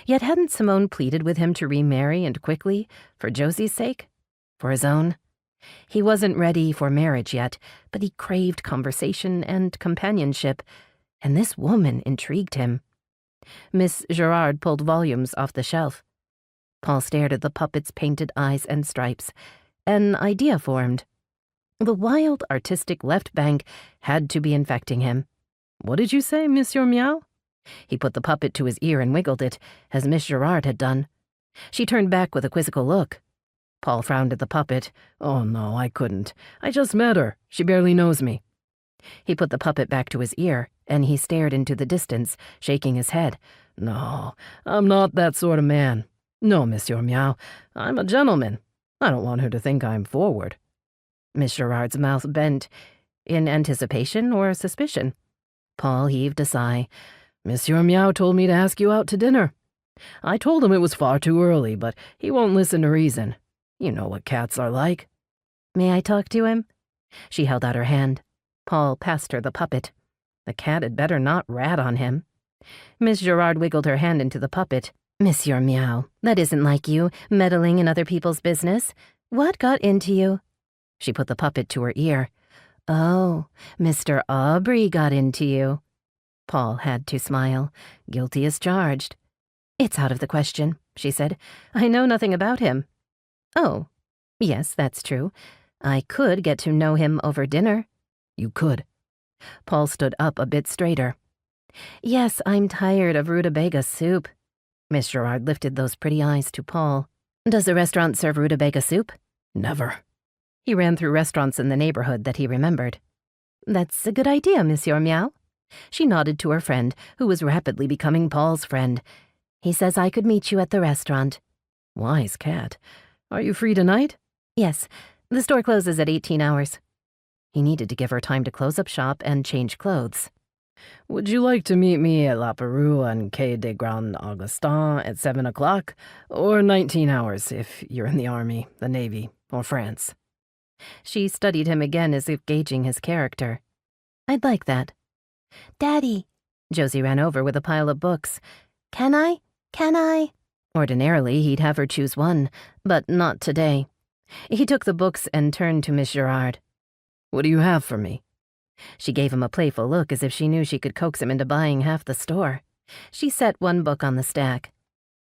Yet hadn't Simone pleaded with him to remarry and quickly, for Josie's sake? For his own? He wasn't ready for marriage yet, but he craved conversation and companionship, and this woman intrigued him. Miss Girard pulled volumes off the shelf. Paul stared at the puppet's painted eyes and stripes. An idea formed. The wild, artistic left bank had to be infecting him. "What did you say, Monsieur Meow?" He put the puppet to his ear and wiggled it, as Miss Girard had done. She turned back with a quizzical look. Paul frowned at the puppet. "Oh, no, I couldn't. I just met her. She barely knows me." He put the puppet back to his ear, and he stared into the distance, shaking his head. "No, I'm not that sort of man. No, Monsieur Meow, I'm a gentleman. I don't want her to think I'm forward." Miss Girard's mouth bent. In anticipation or suspicion? Paul heaved a sigh. "Monsieur Meow told me to ask you out to dinner. I told him it was far too early, but he won't listen to reason. You know what cats are like." "May I talk to him?" She held out her hand. Paul passed her the puppet. The cat had better not rat on him. Miss Girard wiggled her hand into the puppet. "Monsieur Meow, that isn't like you, meddling in other people's business. What got into you?" She put the puppet to her ear. "Oh, Mr. Aubrey got into you." Paul had to smile. Guilty as charged. "It's out of the question," she said. "I know nothing about him." "Oh, yes, that's true. I could get to know him over dinner." "You could." Paul stood up a bit straighter. "Yes, I'm tired of rutabaga soup." Miss Girard lifted those pretty eyes to Paul. "Does the restaurant serve rutabaga soup?" "Never." He ran through restaurants in the neighborhood that he remembered. "That's a good idea, Monsieur Meow." She nodded to her friend, who was rapidly becoming Paul's friend. "He says I could meet you at the restaurant." Wise cat. "Are you free tonight?" "Yes. The store closes at 18 hours. He needed to give her time to close up shop and change clothes. "Would you like to meet me at La Peroux on Quai des Grands Augustins at 7 o'clock, or 19 hours if you're in the Army, the Navy, or France?" She studied him again as if gauging his character. "I'd like that." "Daddy." Josie ran over with a pile of books. Can I? Ordinarily, he'd have her choose one, but not today. He took the books and turned to Miss Girard. "What do you have for me?" She gave him a playful look as if she knew she could coax him into buying half the store. She set one book on the stack.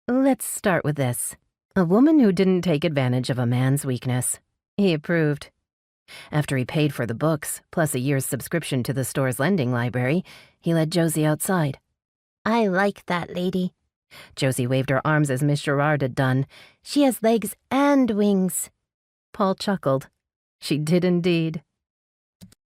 "Let's start with this. A woman who didn't take advantage of a man's weakness." He approved. After he paid for the books, plus a year's subscription to the store's lending library, he led Josie outside. "I like that lady." Josie waved her arms as Miss Girard had done. "She has legs and wings." Paul chuckled. She did indeed.